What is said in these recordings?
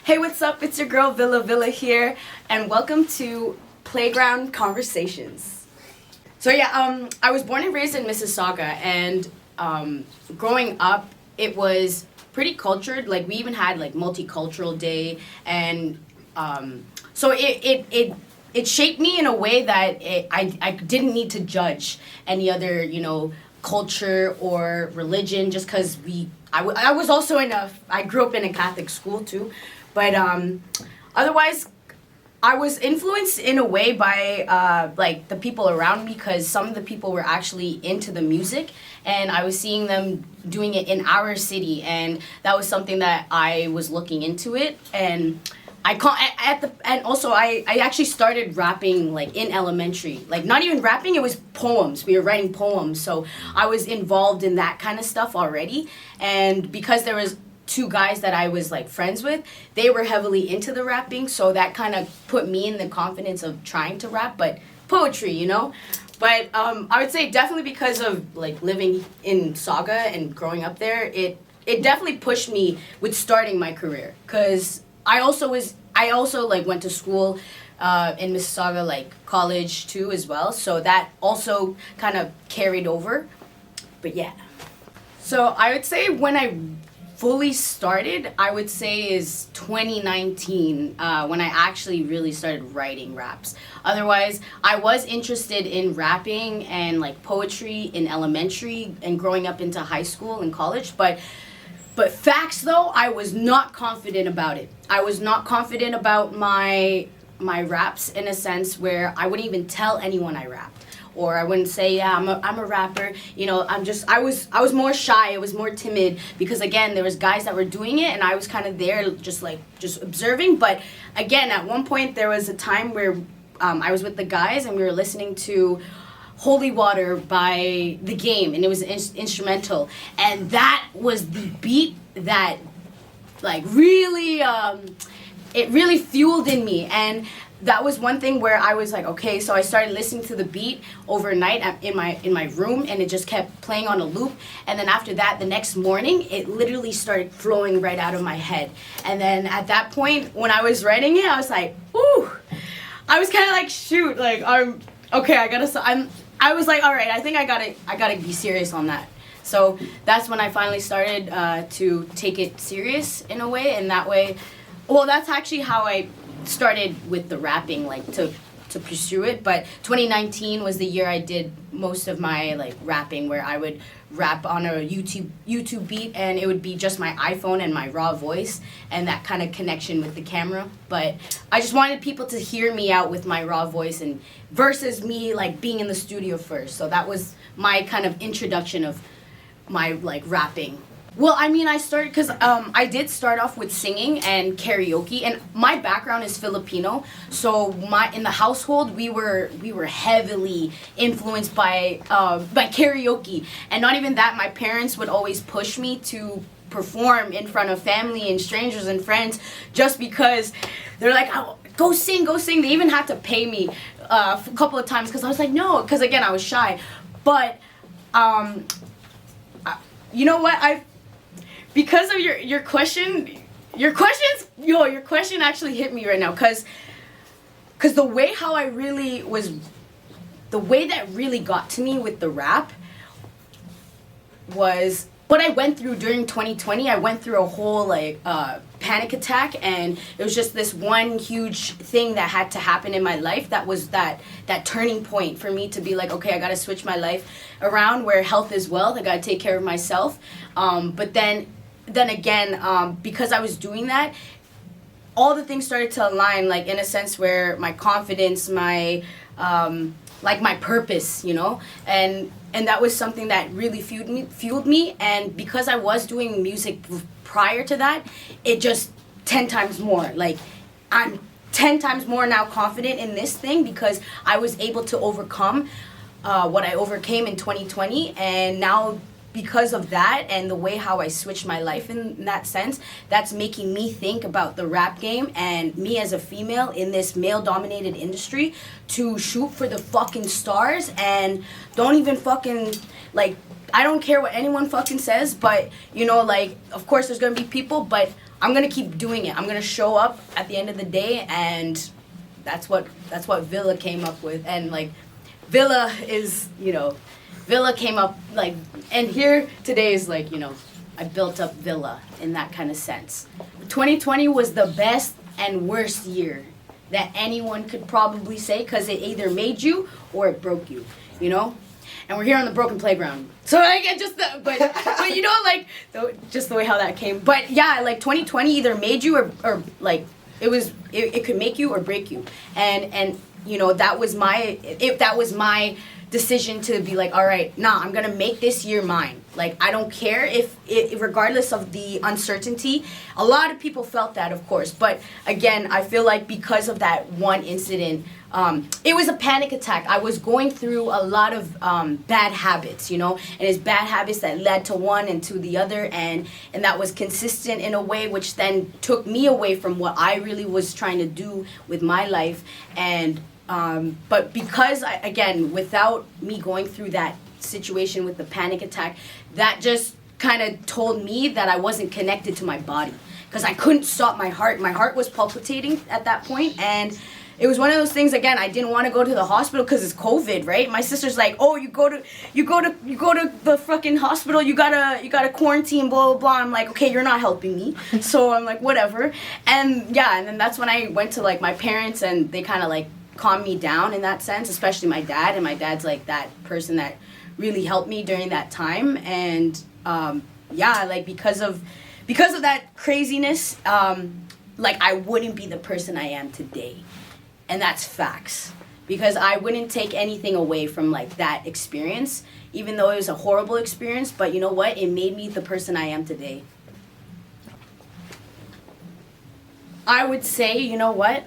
Hey, what's up? It's your girl Villa here, and welcome to Playground Conversations. So yeah, I was born and raised in Mississauga, and growing up, it was pretty cultured. Like, we even had like multicultural day, and so it shaped me in a way that I didn't need to judge any other, culture or religion, just because I was also I grew up in a Catholic school too, but otherwise I was influenced in a way by like the people around me, because some of the people were actually into the music, and I was seeing them doing it in our city, and that was something that I was looking into it. And I actually started rapping like in elementary. Like, not even rapping, it was poems. We were writing poems. So I was involved in that kind of stuff already. And because there was two guys that I was like friends with, they were heavily into the rapping, so that kind of put me in the confidence of trying to rap, but poetry. But I would say definitely because of like living in Saga and growing up there, it definitely pushed me with starting my career, because I also like went to school in Mississauga, like college too as well. So that also kind of carried over. But yeah. So I would say when I fully started, I would say is 2019, when I actually really started writing raps. Otherwise, I was interested in rapping and like poetry in elementary and growing up into high school and college, but facts though, I was not confident about it. I was not confident about my raps, in a sense where I wouldn't even tell anyone I rapped, or I wouldn't say, yeah, I'm a rapper. I was more shy. I was more timid, because again, there was guys that were doing it, and I was kind of there just observing. But again, at one point there was a time where I was with the guys and we were listening to Holy Water by The Game, and it was instrumental, and that was the beat that like really it really fueled in me. And that was one thing where I was like, okay, so I started listening to the beat overnight in my room, and it just kept playing on a loop. And then after that, the next morning, it literally started flowing right out of my head. And then at that point, when I was writing it, I was like, ooh, I was kind of like, shoot, like I was like, all right, I think I gotta be serious on that. So that's when I finally started to take it serious in a way, and that way, well, that's actually how I started with the rapping, like to pursue it. But 2019 was the year I did most of my like rapping, where I would rap on a YouTube beat, and it would be just my iPhone and my raw voice and that kind of connection with the camera. But I just wanted people to hear me out with my raw voice, and versus me like being in the studio first. So that was my kind of introduction of my like rapping. Well, I mean, I started because I did start off with singing and karaoke, and my background is Filipino. So in the household, we were heavily influenced by karaoke, and not even that, my parents would always push me to perform in front of family and strangers and friends, just because they're like, oh, go sing. They even had to pay me a couple of times, because I was like, no, because again, I was shy. But you know what, because of your question actually hit me right now, because the way that really got to me with the rap was what I went through during 2020. I went through a whole like panic attack, and it was just this one huge thing that had to happen in my life that was that turning point for me to be like, okay, I gotta switch my life around, where health is wealth. I gotta take care of myself. But then again, because I was doing that, all the things started to align, like in a sense where my confidence, my like my purpose, and that was something that really fueled me. And because I was doing music prior to that, it just 10 times more. Like, I'm 10 times more now confident in this thing, because I was able to overcome what I overcame in 2020, and now because of that and the way how I switched my life in that sense, that's making me think about the rap game and me as a female in this male-dominated industry to shoot for the fucking stars, and don't even fucking, like, I don't care what anyone fucking says, but, like, of course there's gonna be people, but I'm gonna keep doing it. I'm gonna show up at the end of the day, and that's what Villa came up with. And like, Villa is, you know, Villa came up like, and here today is like, you know, I built up Villa in that kind of sense. 2020 was the best and worst year that anyone could probably say, because it either made you or it broke you, you know? And we're here on the broken playground. So like, it just, but you know, like, just the way how that came. But yeah, like 2020 either made you or like, it could make you or break you. And you know, that was my decision to be like, all right, nah, I'm gonna make this year mine. Like, I don't care if regardless of the uncertainty. A lot of people felt that, of course, but again, I feel like because of that one incident, it was a panic attack. I was going through a lot of bad habits, you know, and it's bad habits that led to one and to the other, and that was consistent in a way which then took me away from what I really was trying to do with my life. And but because again, without me going through that situation with the panic attack, that just kind of told me that I wasn't connected to my body, because I couldn't stop my heart. My heart was palpitating at that point, and it was one of those things. Again, I didn't want to go to the hospital because it's COVID, right? My sister's like, "Oh, you go to the fucking hospital. You gotta quarantine, blah blah blah." I'm like, "Okay, you're not helping me." So I'm like, whatever. And yeah, and then that's when I went to like my parents, and they kind of like calmed me down in that sense, especially my dad. And my dad's like that person that really helped me during that time. And yeah, like because of that craziness, like I wouldn't be the person I am today. And that's facts, because I wouldn't take anything away from like that experience, even though it was a horrible experience. But you know what? It made me the person I am today. I would say, you know what?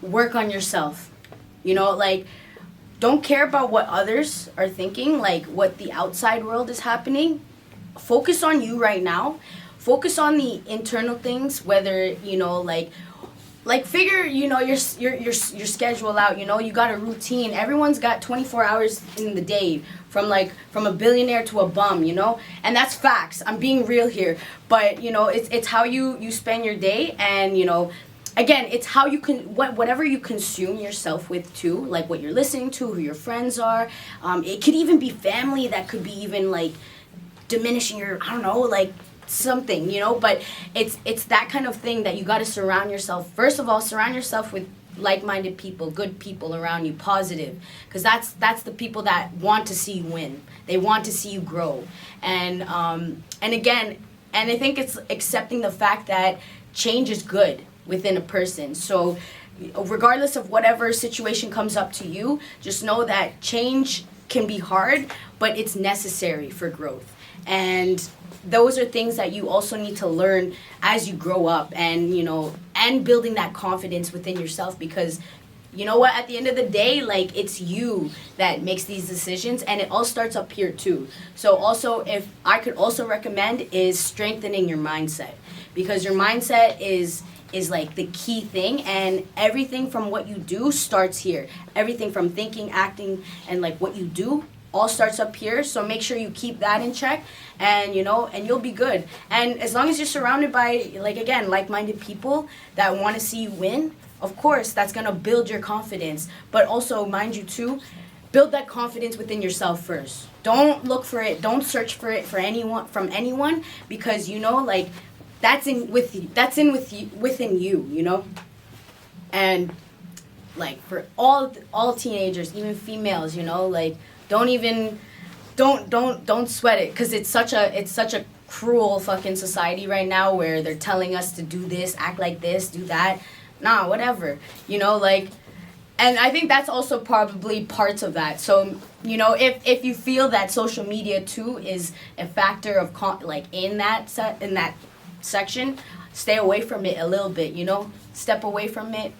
Work on yourself. You know, like, don't care about what others are thinking, like what the outside world is happening. Focus on you right now. Focus on the internal things, whether, you know, like figure, you know, your schedule out. You know, you got a routine. Everyone's got 24 hours in the day, from a billionaire to a bum, you know, and that's facts. I'm being real here, but you know, it's how you spend your day. And you know, again, it's how you can whatever you consume yourself with too, like what you're listening to, who your friends are. It could even be family that could be even like diminishing your, I don't know, like something, you know. But it's that kind of thing that you got to surround yourself. First of all, surround yourself with like-minded people, good people around you, positive, because that's the people that want to see you win. They want to see you grow. And again, and I think it's accepting the fact that change is good within a person. So regardless of whatever situation comes up to you, just know that change can be hard, but it's necessary for growth. And those are things that you also need to learn as you grow up, and you know, and building that confidence within yourself, because you know what, at the end of the day, like, it's you that makes these decisions, and it all starts up here too. So also, if I could also recommend, is strengthening your mindset, because your mindset is like the key thing, and everything from what you do starts here. Everything from thinking, acting, and like what you do all starts up here. So make sure you keep that in check, and you know, and you'll be good. And as long as you're surrounded by, like, again, like-minded people that want to see you win, of course that's gonna build your confidence. But also, mind you too, build that confidence within yourself first. Don't look for it, don't search for it from anyone, because you know, like, within you, you know. And like, for all teenagers, even females, you know, like, don't sweat it, because it's such a cruel fucking society right now, where they're telling us to do this, act like this, do that. Nah, whatever, you know, like. And I think that's also probably parts of that. So, you know, if you feel that social media too is a factor of in that section, stay away from it a little bit, you know. Step away from it,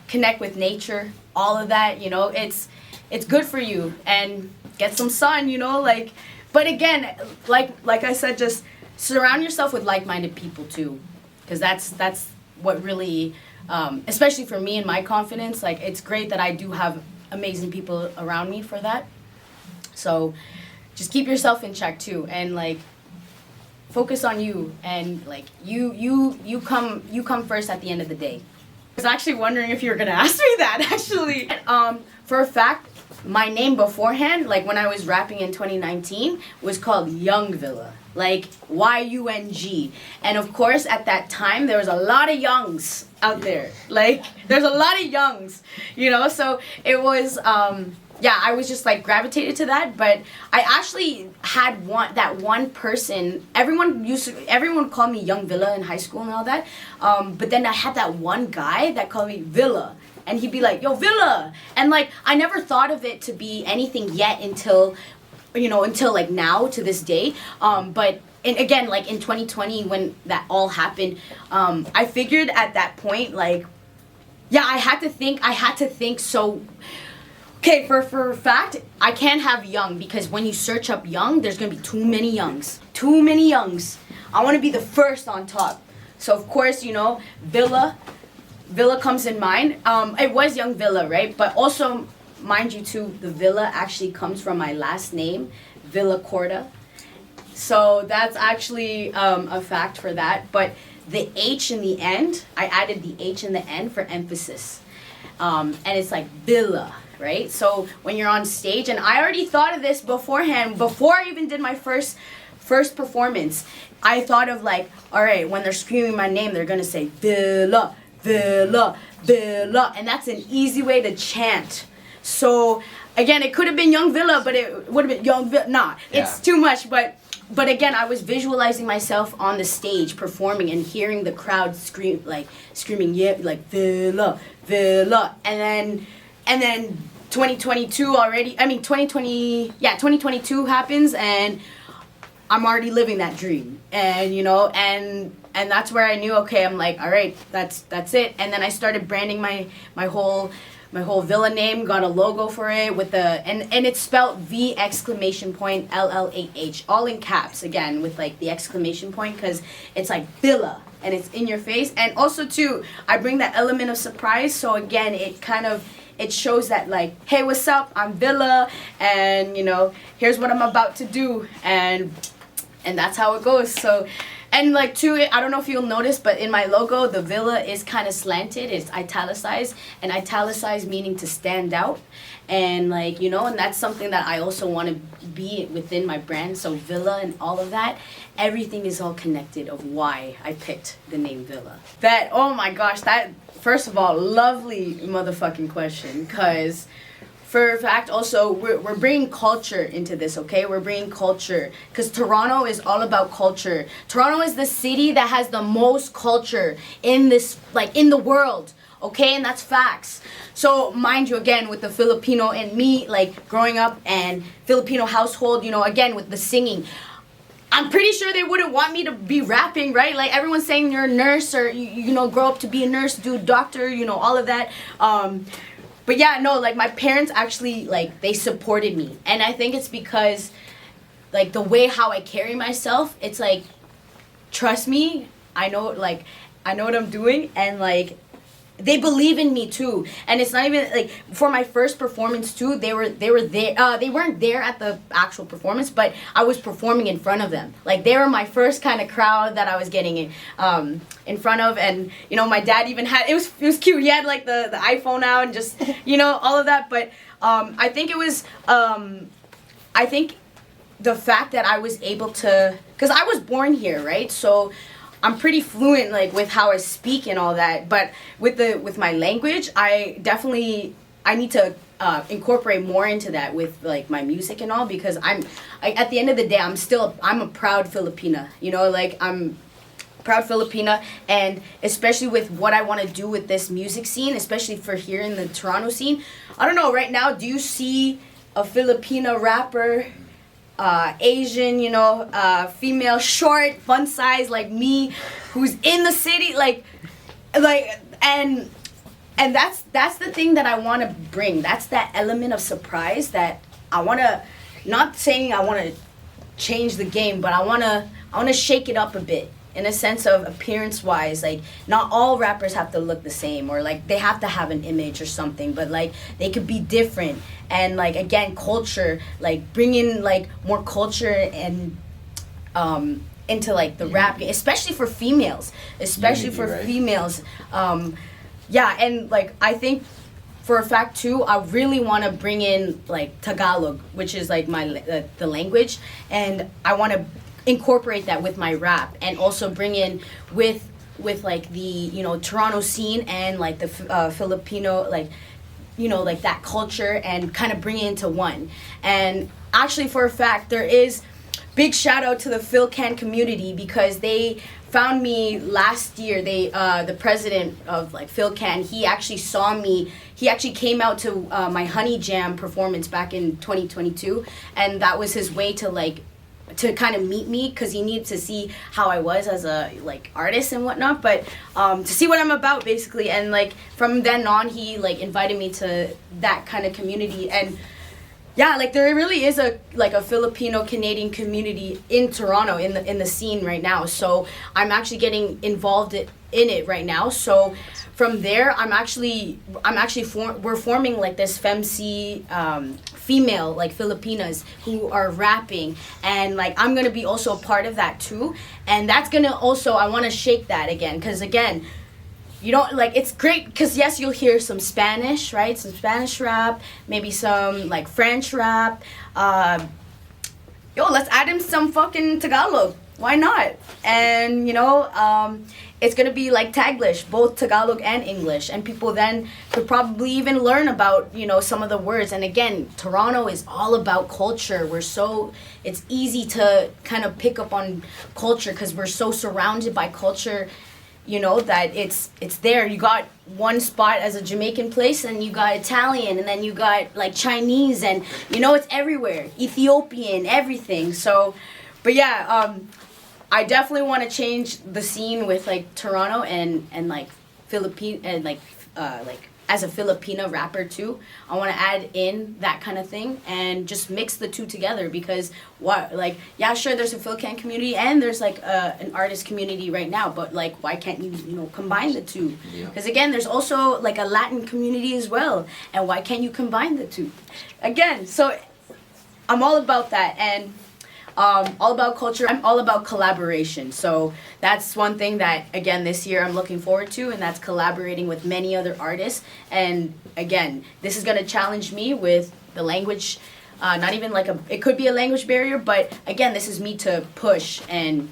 connect with nature, all of that, you know. It's good for you, and get some sun, you know, like. But again, like I said, just surround yourself with like-minded people too, because that's what really, especially for me and my confidence, like, it's great that I do have amazing people around me for that. So just keep yourself in check too, and like, focus on you, and like you come first at the end of the day. I was actually wondering if you were gonna ask me that actually. For a fact, my name beforehand, like when I was rapping in 2019, was called Young Villa, like YUNG. And of course, at that time, there was a lot of youngs out there. Like, there's a lot of youngs, you know? So it was, yeah, I was just like gravitated to that. But I actually had one person, everyone would call me Young Villa in high school and all that. But then I had that one guy that called me Villa. And he'd be like, yo, Villa! And like, I never thought of it to be anything yet until like now, to this day. But and again, like in 2020 when that all happened, I figured at that point, like, yeah, I had to think so. Okay, for a fact, I can't have young, because when you search up young, there's gonna be too many youngs. Too many youngs. I wanna be the first on top. So of course, Villa comes in mind. It was Young Villa, right? But also, mind you too, the Villa actually comes from my last name, Villa Corda. So that's actually a fact for that. But the H in the end, I added the H in the end for emphasis. And it's like Villa, right? So when you're on stage, and I already thought of this beforehand, before I even did my first performance, I thought of like, all right, when they're screaming my name, they're gonna say Villa, Villa, Villa, and that's an easy way to chant. So again, it could have been Young Villa, but it would have been Young Villa. Nah, yeah. It's too much. But again, I was visualizing myself on the stage performing and hearing the crowd screaming, yeah, like Villa, Villa, and then 2022 already. I mean 2022 happens, and I'm already living that dream, and and that's where I knew, okay, I'm like, all right, that's it. And then I started branding my whole Villa name, got a logo for it with and it's spelled V exclamation point LLAH, all in caps again with like the exclamation point, because it's like Villa and it's in your face. And also too, I bring that element of surprise, so again it shows that like, hey, what's up, I'm Villa, and here's what I'm about to do, and that's how it goes. So, and like too, I don't know if you'll notice, but in my logo, the Villa is kind of slanted. It's italicized, and italicized meaning to stand out. And like, and that's something that I also want to be within my brand. So Villa and all of that, everything is all connected of why I picked the name Villa. That, oh my gosh, that, first of all, lovely motherfucking question, because for a fact, also, we're bringing culture into this, okay? We're bringing culture, because Toronto is all about culture. Toronto is the city that has the most culture in this, like, in the world, okay? And that's facts. So, mind you, again, with the Filipino and me, like, growing up and Filipino household, again, with the singing, I'm pretty sure they wouldn't want me to be rapping, right? Like, everyone's saying you're a nurse, or, grow up to be a nurse, do a doctor, all of that. But yeah, no, like my parents actually, like, they supported me. And I think it's because, like, the way how I carry myself, it's like, trust me, I know what I'm doing, and like, they believe in me too. And it's not even like, for my first performance too, they were there. They weren't there at the actual performance, but I was performing in front of them. Like, they were my first kind of crowd that I was getting in front of. And my dad even had, it was cute. He had like the iPhone out and just all of that. But I think it was I think the fact that I was able to, because I was born here, right? So I'm pretty fluent, like, with how I speak and all that, but with my language, I need to incorporate more into that with, like, my music and all, because at the end of the day, I'm a proud Filipina, like, I'm proud Filipina, and especially with what I want to do with this music scene, especially for here in the Toronto scene. I don't know, right now, do you see a Filipina rapper, Asian, female, short, fun size like me, who's in the city, and that's the thing that I want to bring. That's that element of surprise that I want to, not saying I want to change the game, but I want to shake it up a bit, in a sense of appearance wise. Like, not all rappers have to look the same, or like they have to have an image or something, but like they could be different. And like, again, culture, like bring in like more culture and into like the rap game, especially for females, Right? females. Yeah, and like I think for a fact too, I really want to bring in like Tagalog, which is like my the language, and I want to incorporate that with my rap, and also bring in with like the, you know, Toronto scene and like the Filipino, like, you know, like that culture, and kind of bring it into one. And actually, for a fact, there is big shout out to the PhilCan community, because they found me last year. They the president of like PhilCan, he actually saw me. He actually came out to my Honey Jam performance back in 2022, and that was his way to like to kind of meet me, because he needed to see how I was as a like artist and whatnot, but to see what I'm about basically. And like from then on, he like invited me to that kind of community. And yeah, like there really is a like a Filipino Canadian community in Toronto, in the scene right now. So I'm actually getting involved in it right now. So from there, we're forming like this femc female like Filipinas who are rapping, and like I'm gonna be also a part of that too. And that's gonna also, I want to shake that again, because again, you don't like, it's great because yes, you'll hear some Spanish, right? Some Spanish rap, maybe some like French rap. Let's add in some fucking Tagalog. Why not? And you know, it's gonna be like Taglish, both Tagalog and English, and people then could probably even learn about, you know, some of the words. And again, Toronto is all about culture. It's easy to kind of pick up on culture because we're so surrounded by culture. You know, that it's there. You got one spot as a Jamaican place, and you got Italian, and then you got like Chinese, and you know, it's everywhere. Ethiopian, everything. So, but yeah, I definitely want to change the scene with like Toronto and like Philippine, and like as a Filipina rapper too. I want to add in that kind of thing and just mix the two together, because sure, there's a PhilCan community and there's like an artist community right now, but like why can't you know, combine the two? Because again, there's also like a Latin community as well, and why can't you combine the two? Again, so I'm all about that, and all about culture. I'm all about collaboration. So that's one thing that, again, this year I'm looking forward to, and that's collaborating with many other artists. And again, this is going to challenge me with the language. Not even like it could be a language barrier, but again, this is me to push. And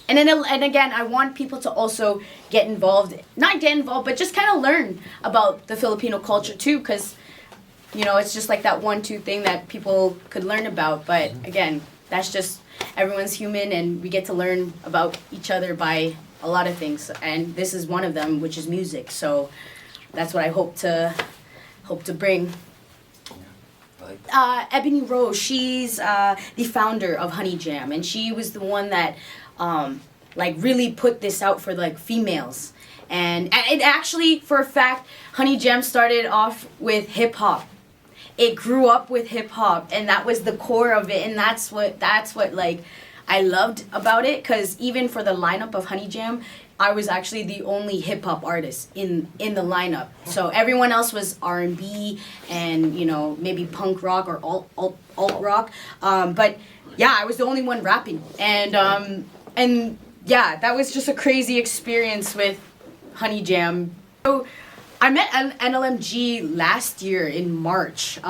again, I want people to also get involved, not get involved, but just kind of learn about the Filipino culture too, because, you know, it's just like that 1-2 thing that people could learn about. But again, that's just, everyone's human, and we get to learn about each other by a lot of things, and this is one of them, which is music. So that's what I hope to bring. Ebony Rose, she's the founder of Honey Jam, and she was the one that like really put this out for like females. And it actually, for a fact, Honey Jam started off with hip hop. It grew up with hip hop, and that was the core of it, and that's what like I loved about it, because even for the lineup of Honey Jam, I was actually the only hip hop artist in the lineup. So everyone else was R&B and, you know, maybe punk rock or alt rock, but yeah, I was the only one rapping, and yeah, that was just a crazy experience with Honey Jam. So I met NLMG last year in March,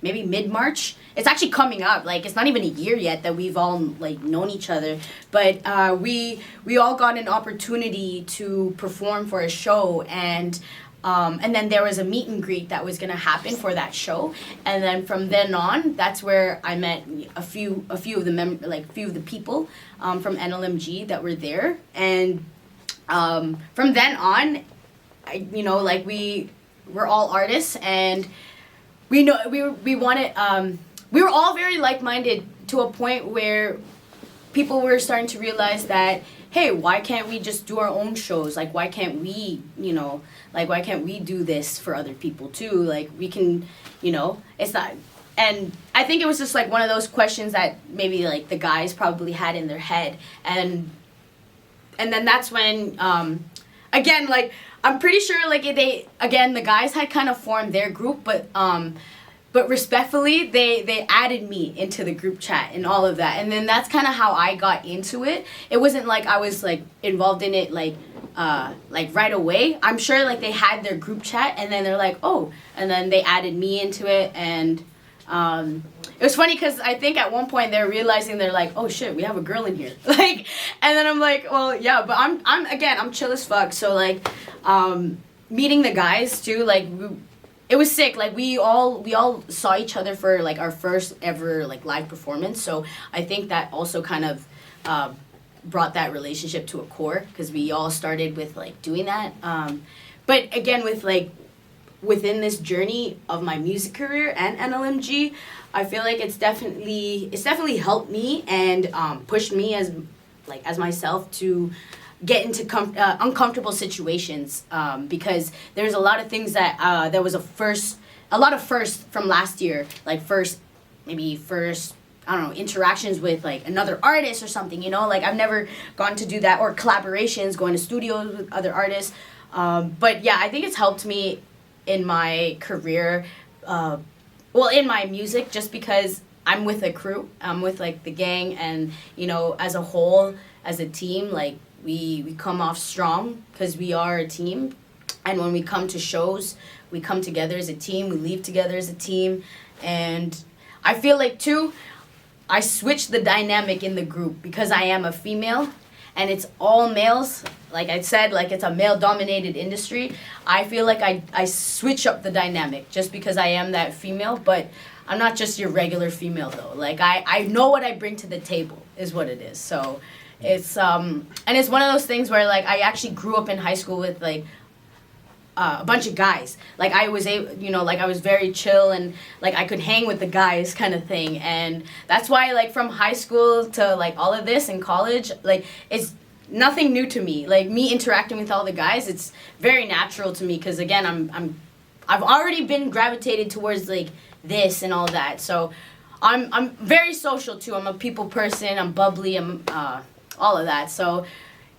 maybe mid-March. It's actually coming up. Like, it's not even a year yet that we've all like known each other. But we all got an opportunity to perform for a show, and then there was a meet and greet that was gonna happen for that show. And then from then on, that's where I met a few of the people from NLMG that were there. And from then on, we're all artists, and we wanted, we were all very like-minded to a point where people were starting to realize that, hey, why can't we just do our own shows? Like, why can't we, why can't we do this for other people too? Like, we can, it's not, and I think it was just like one of those questions that maybe like the guys probably had in their head, and then that's when, again, like, I'm pretty sure, like, the guys had kind of formed their group, but but respectfully, they added me into the group chat and all of that. And then that's kind of how I got into it. It wasn't like I was like involved in it like right away. I'm sure like they had their group chat and then they're like, oh, and then they added me into it. And it was funny because I think at one point they're realizing, they're like, oh shit, we have a girl in here. Like, and then I'm like, well, yeah, but I'm chill as fuck. So like, meeting the guys too, like, it was sick. Like we all saw each other for like our first ever like live performance. So I think that also kind of brought that relationship to a core, because we all started with like doing that. But again, with like within this journey of my music career and NLMG, I feel like it's definitely helped me and pushed me as myself to get into uncomfortable situations, because there's a lot of things that there was a lot of firsts from last year, like first I don't know, interactions with like another artist or something, you know, like I've never gone to do that, or collaborations, going to studios with other artists, but yeah, I think it's helped me in my career, in my music, just because I'm with a crew, I'm with like the gang, and you know, as a whole, as a team, like we come off strong because we are a team. And when we come to shows, we come together as a team, we leave together as a team. And I feel like too, I switched the dynamic in the group because I am a female and it's all males. Like I said, like it's a male dominated industry. I feel like I switch up the dynamic just because I am that female, but I'm not just your regular female though. Like I know what I bring to the table is what it is. So it's and it's one of those things where like I actually grew up in high school with like a bunch of guys. Like I was I was very chill and like I could hang with the guys kind of thing. And that's why like from high school to like all of this in college, like it's nothing new to me. Like me interacting with all the guys, it's very natural to me because again, I've already been gravitated towards like this and all that. So I'm very social too. I'm a people person. I'm bubbly. I'm all of that. So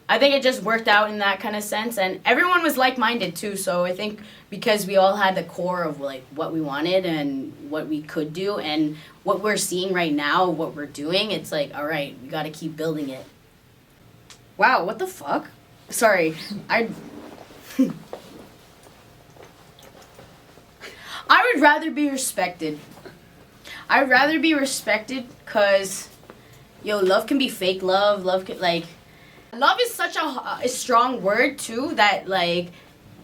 I think it just worked out in that kind of sense, and everyone was like-minded too. So I think because we all had the core of like what we wanted and what we could do and what we're seeing right now, what we're doing, it's like, all right, we got to keep building it. Wow, what the fuck? Sorry, I would rather be respected. I'd rather be respected because, love can be fake love. Love can, love is such a strong word, too, that, like,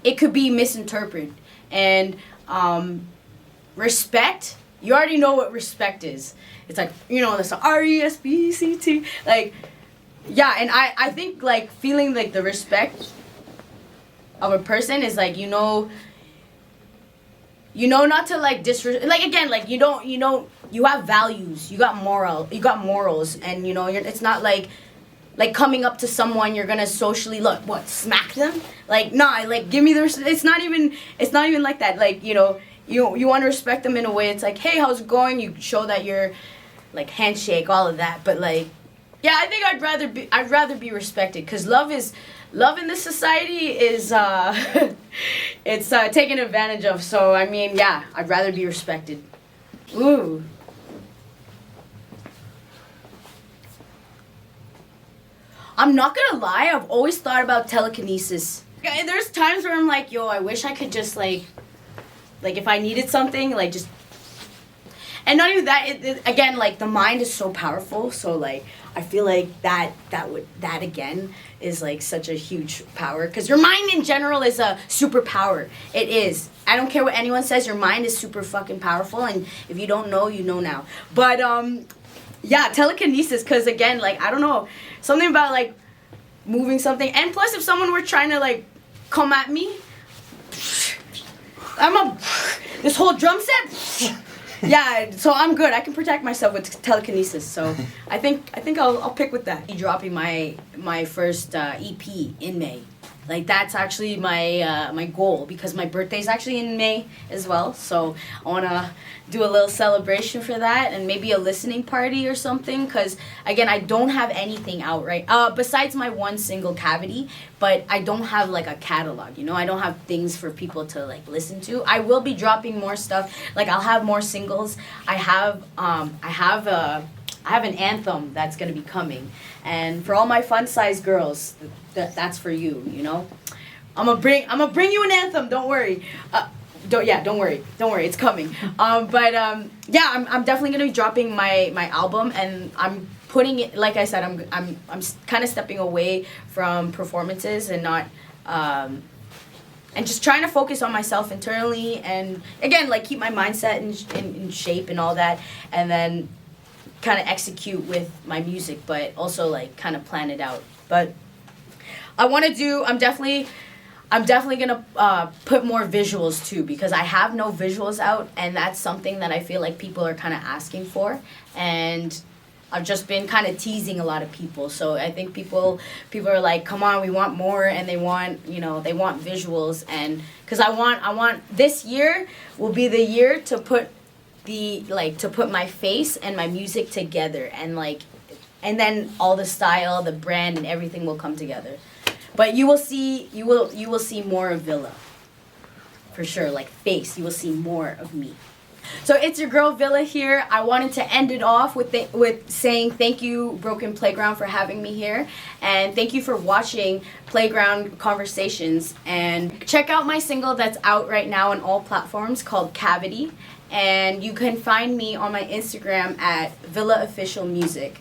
it could be misinterpreted. And respect, you already know what respect is. It's like, that's RESPCT. Like, yeah, and I think, like, feeling, like, the respect of a person is, like, not to like disrespect. Like again, like you have values, you got morals, and it's not like coming up to someone you're gonna socially smack them. Like nah, like give me the. It's not even like that. Like you want to respect them in a way. It's like, hey, how's it going? You show that you're like handshake, all of that. But like, yeah, I think I'd rather be respected because love in this society is it's taken advantage of. So I mean, yeah, I'd rather be respected. Ooh. I'm not gonna lie, I've always thought about telekinesis. And there's times where I'm like, I wish I could just like if I needed something, like just. And not even that, again, like the mind is so powerful, so like I feel like that again is like such a huge power, because your mind in general is a superpower. It is. I don't care what anyone says, your mind is super fucking powerful, and if you don't know, you know now. But yeah, telekinesis, because again, like I don't know, something about like moving something, and plus if someone were trying to like come at me, this whole drum set. Yeah, so I'm good. I can protect myself with telekinesis. So I think I'll pick with that. Dropping my first EP in May. Like that's actually my my goal, because my birthday's actually in May as well. So I wanna do a little celebration for that, and maybe a listening party or something. Cause again, I don't have anything out right besides my one single, Cavity. But I don't have like a catalog. You know, I don't have things for people to like listen to. I will be dropping more stuff. Like I'll have more singles. I have an anthem that's gonna be coming, and for all my fun-sized girls, that's for you. You know, I'm gonna bring you an anthem. Don't worry. Don't worry. It's coming. Yeah, I'm definitely gonna be dropping my album, and I'm putting it. Like I said, I'm kind of stepping away from performances and not. And just trying to focus on myself internally, and again, like keep my mindset in shape and all that, and then kind of execute with my music, but also like kind of plan it out. But I'm definitely gonna put more visuals too, because I have no visuals out, and that's something that I feel like people are kind of asking for, and I've just been kind of teasing a lot of people. So I think people are like, come on, we want more, and they want visuals, and because I want this year will be the year to put my face and my music together, and then all the style, the brand, and everything will come together. But you will see more of Villa, for sure. Like face, you will see more of me. So it's your girl Villa here. I wanted to end it off with saying thank you, Broken Playground, for having me here, and thank you for watching Playground Conversations. And check out my single that's out right now on all platforms called Cavity. And you can find me on my Instagram at Villa Official Music.